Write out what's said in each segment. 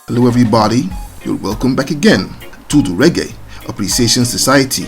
Hello everybody, you're welcome back again to the Reggae Appreciation Society.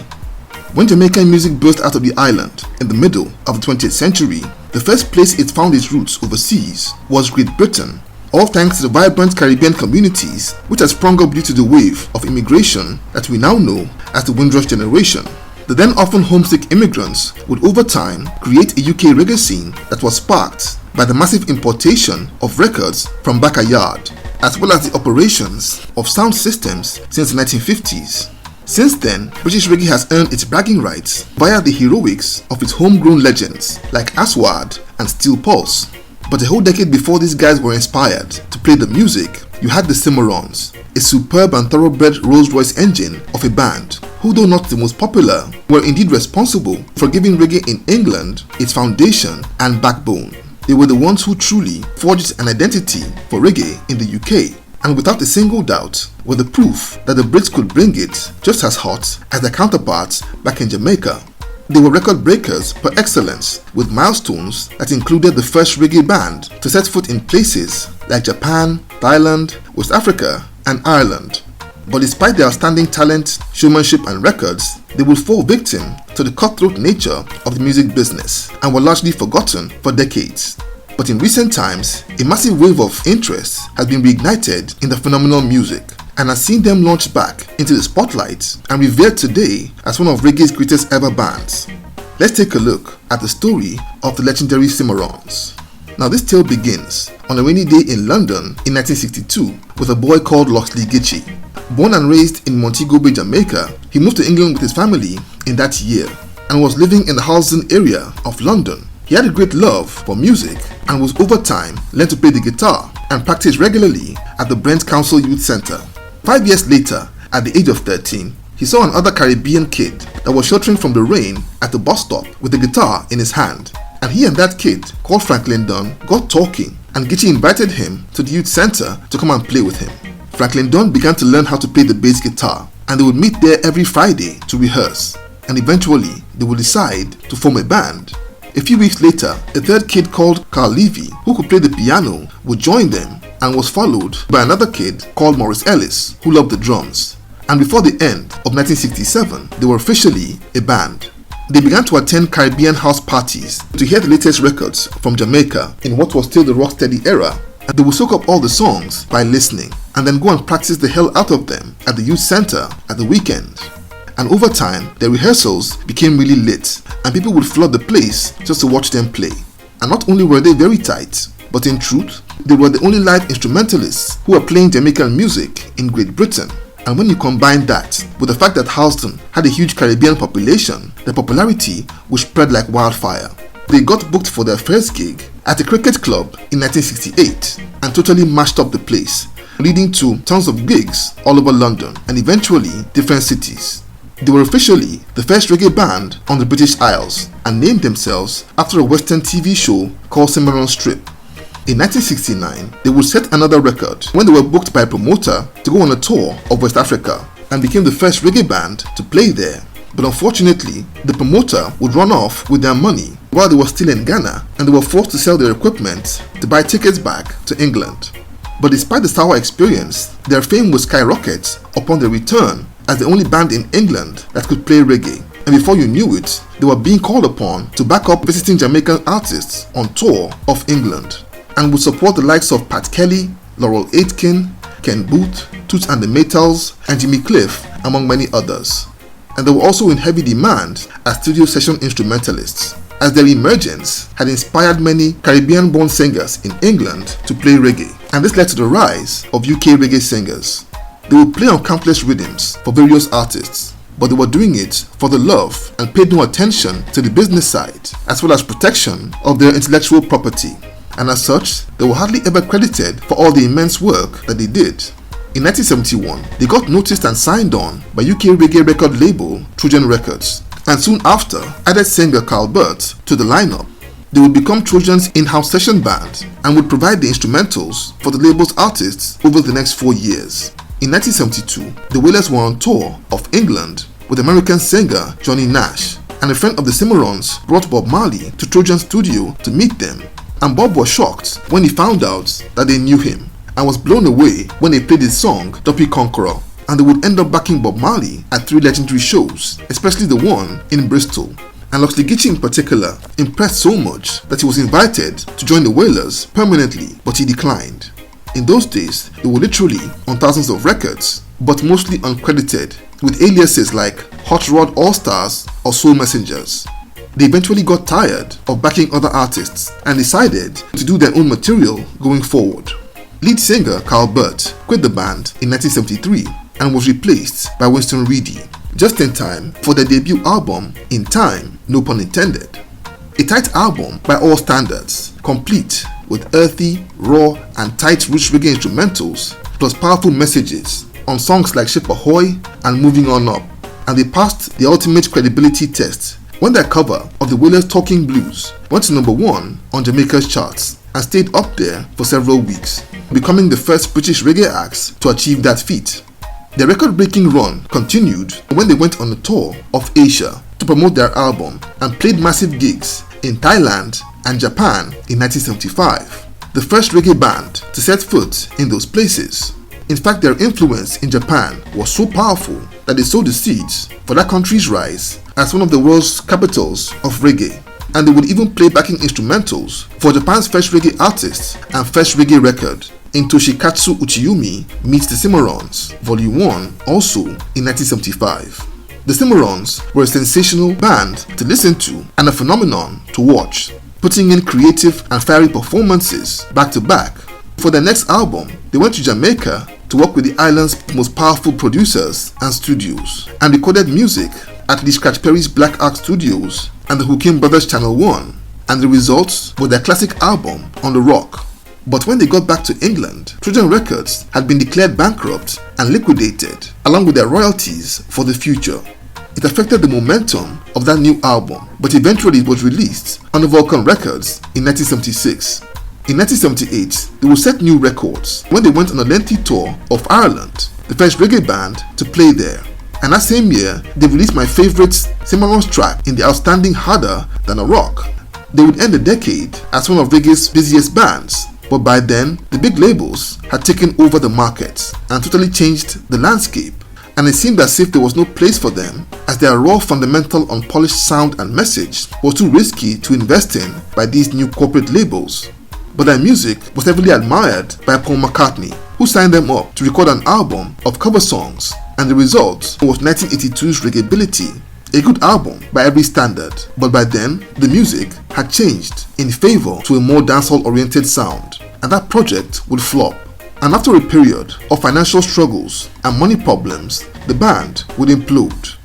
When Jamaican music burst out of the island in the middle of the 20th century, the first place it found its roots overseas was Great Britain, all thanks to the vibrant Caribbean communities which had sprung up due to the wave of immigration that we now know as the Windrush generation. The then often homesick immigrants would over time create a UK reggae scene that was sparked by the massive importation of records from backyard, as well as the operations of sound systems since the 1950s. Since then, British reggae has earned its bragging rights via the heroics of its homegrown legends like Aswad and Steel Pulse. But a whole decade before these guys were inspired to play the music, you had the Cimarons, a superb and thoroughbred Rolls-Royce engine of a band, who though not the most popular, were indeed responsible for giving reggae in England its foundation and backbone. They were the ones who truly forged an identity for reggae in the UK, and without a single doubt were the proof that the Brits could bring it just as hot as their counterparts back in Jamaica. They were record breakers per excellence, with milestones that included the first reggae band to set foot in places like Japan, Thailand, West Africa, and Ireland. But despite their outstanding talent, showmanship, and records, they would fall victim to the cutthroat nature of the music business and were largely forgotten for decades. But in recent times, a massive wave of interest has been reignited in the phenomenal music and has seen them launched back into the spotlight and revered today as one of reggae's greatest ever bands. Let's take a look at the story of the legendary Cimarons. Now this tale begins on a rainy day in London in 1962 with a boy called Loxley Gitchie. Born and raised in Montego Bay, Jamaica, he moved to England with his family in that year and was living in the Halsden area of London. He had a great love for music and was over time learned to play the guitar and practiced regularly at the Brent Council Youth Centre. 5 years later, at the age of 13, he saw another Caribbean kid that was sheltering from the rain at the bus stop with a guitar in his hand. And he and that kid, called Franklin Dunn, got talking, and Gitchie invited him to the youth centre to come and play with him. Franklin Dunn began to learn how to play the bass guitar, and they would meet there every Friday to rehearse, and eventually they would decide to form a band. A few weeks later, a third kid called Carl Levy, who could play the piano, would join them and was followed by another kid called Maurice Ellis, who loved the drums. And before the end of 1967, they were officially a band. They began to attend Caribbean house parties to hear the latest records from Jamaica in what was still the rocksteady era, and they would soak up all the songs by listening and then go and practice the hell out of them at the youth center at the weekend. And over time, their rehearsals became really lit and people would flood the place just to watch them play. And not only were they very tight, but in truth, they were the only live instrumentalists who were playing Jamaican music in Great Britain. And when you combine that with the fact that Halsden had a huge Caribbean population, their popularity would spread like wildfire. They got booked for their first gig at a cricket club in 1968 and totally mashed up the place, leading to tons of gigs all over London and eventually different cities. They were officially the first reggae band on the British Isles and named themselves after a Western TV show called Cimarons Strip. In 1969, they would set another record when they were booked by a promoter to go on a tour of West Africa and became the first reggae band to play there. But unfortunately, the promoter would run off with their money while they were still in Ghana, and they were forced to sell their equipment to buy tickets back to England. But despite the sour experience, their fame would skyrocket upon their return as the only band in England that could play reggae. And before you knew it, they were being called upon to back up visiting Jamaican artists on tour of England, and would support the likes of Pat Kelly, Laurel Aitken, Ken Booth, Toots and the Maytals, and Jimmy Cliff, among many others. And they were also in heavy demand as studio session instrumentalists, as their emergence had inspired many Caribbean-born singers in England to play reggae, and this led to the rise of UK reggae singers. They would play on countless rhythms for various artists, but they were doing it for the love and paid no attention to the business side, as well as protection of their intellectual property. And as such, they were hardly ever credited for all the immense work that they did. In 1971, they got noticed and signed on by UK reggae record label Trojan Records, and soon after added singer Carl Burt to the lineup. They would become Trojan's in-house session band and would provide the instrumentals for the label's artists over the next 4 years. In 1972, the Wailers were on tour of England with American singer Johnny Nash, and a friend of the Cimarons brought Bob Marley to Trojan's studio to meet them, and Bob was shocked when he found out that they knew him, and was blown away when they played his song Duppy Conqueror, and they would end up backing Bob Marley at 3 legendary shows, especially the one in Bristol. And Loxley Gitchie in particular impressed so much that he was invited to join the Wailers permanently, but he declined. In those days, they were literally on thousands of records, but mostly uncredited, with aliases like Hot Rod All-Stars or Soul Messengers. They eventually got tired of backing other artists and decided to do their own material going forward. Lead singer Carl Burt quit the band in 1973 and was replaced by Winston Reedy, just in time for their debut album, In Time, no pun intended. A tight album by all standards, complete with earthy, raw and tight roots reggae instrumentals, plus powerful messages on songs like Ship Ahoy and Moving On Up, and they passed the ultimate credibility test when their cover of the Wailers' Talking Blues went to #1 on Jamaica's charts and stayed up there for several weeks, becoming the first British reggae acts to achieve that feat. Their record-breaking run continued when they went on a tour of Asia to promote their album and played massive gigs in Thailand and Japan in 1975, the first reggae band to set foot in those places. In fact, their influence in Japan was so powerful that they sowed the seeds for that country's rise as one of the world's capitals of reggae, and they would even play backing instrumentals for Japan's first reggae artist and first reggae record, in Toshikatsu Uchiyumi Meets the Cimarons, Volume 1, also in 1975. The Cimarons were a sensational band to listen to and a phenomenon to watch, putting in creative and fiery performances back to back. For their next album, they went to Jamaica to work with the island's most powerful producers and studios, and recorded music at Lee Scratch Perry's Black Ark Studios and the Hookin Brothers Channel 1, and the results were their classic album, On the Rock. But when they got back to England, Trojan Records had been declared bankrupt and liquidated, along with their royalties for the future. It affected the momentum of that new album, but eventually it was released on Vulcan Records in 1976. In 1978, they would set new records when they went on a lengthy tour of Ireland, the first reggae band to play there. And that same year, they released my favorite Cimarons track in the outstanding Harder Than a Rock. They would end the decade as one of reggae's busiest bands, but by then, the big labels had taken over the market and totally changed the landscape, and it seemed as if there was no place for them, as their raw, fundamental, unpolished sound and message was too risky to invest in by these new corporate labels. But their music was heavily admired by Paul McCartney, who signed them up to record an album of cover songs, and the result was 1982's Reggaeability, a good album by every standard, but by then the music had changed in favor to a more dancehall-oriented sound, and that project would flop. And after a period of financial struggles and money problems, the band would implode.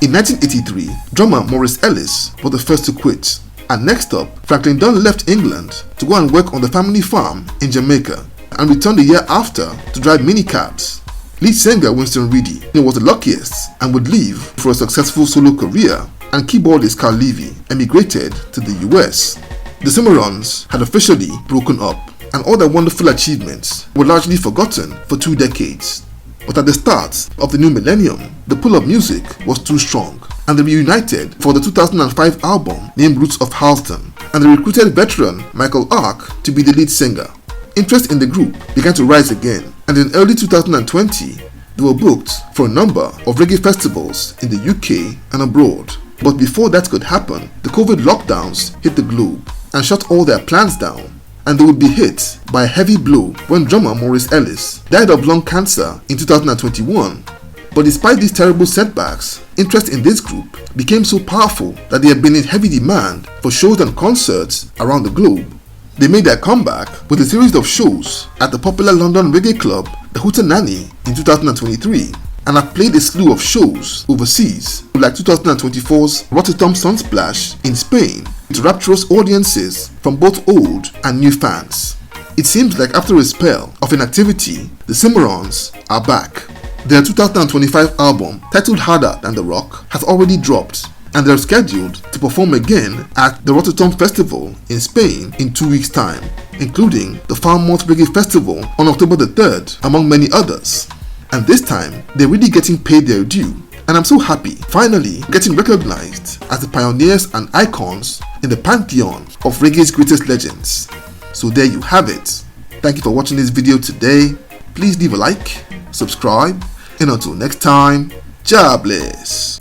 In 1983, drummer Maurice Ellis was the first to quit, and next up, Franklin Dunn left England to go and work on the family farm in Jamaica, and returned a year after to drive minicabs. Lead singer Winston Reedy was the luckiest and would leave for a successful solo career, and keyboardist Carl Levy emigrated to the US. The Cimarons had officially broken up, and all their wonderful achievements were largely forgotten for 2 decades. But at the start of the new millennium, the pull of music was too strong, and they reunited for the 2005 album named Roots of Halston, and they recruited veteran Michael Ark to be the lead singer. Interest in the group began to rise again, and in early 2020, they were booked for a number of reggae festivals in the UK and abroad. But before that could happen, the COVID lockdowns hit the globe and shut all their plans down, and they would be hit by a heavy blow when drummer Maurice Ellis died of lung cancer in 2021. But despite these terrible setbacks, interest in this group became so powerful that they have been in heavy demand for shows and concerts around the globe. They made their comeback with a series of shows at the popular London reggae club, the Hootenanny, in 2023, and have played a slew of shows overseas, like 2024's Rotterdam Sunsplash in Spain, to rapturous audiences from both old and new fans. It seems like after a spell of inactivity, the Cimarons are back. Their 2025 album, titled Harder Than the Rock, has already dropped, and they are scheduled to perform again at the Rotterdam Festival in Spain in 2 weeks' time, including the Falmouth Reggae Festival on October the 3rd, among many others. And this time, they're really getting paid their due, and I'm so happy finally getting recognized as the pioneers and icons in the pantheon of reggae's greatest legends. So there you have it. Thank you for watching this video today. Please leave a like, subscribe, and until next time, God bless.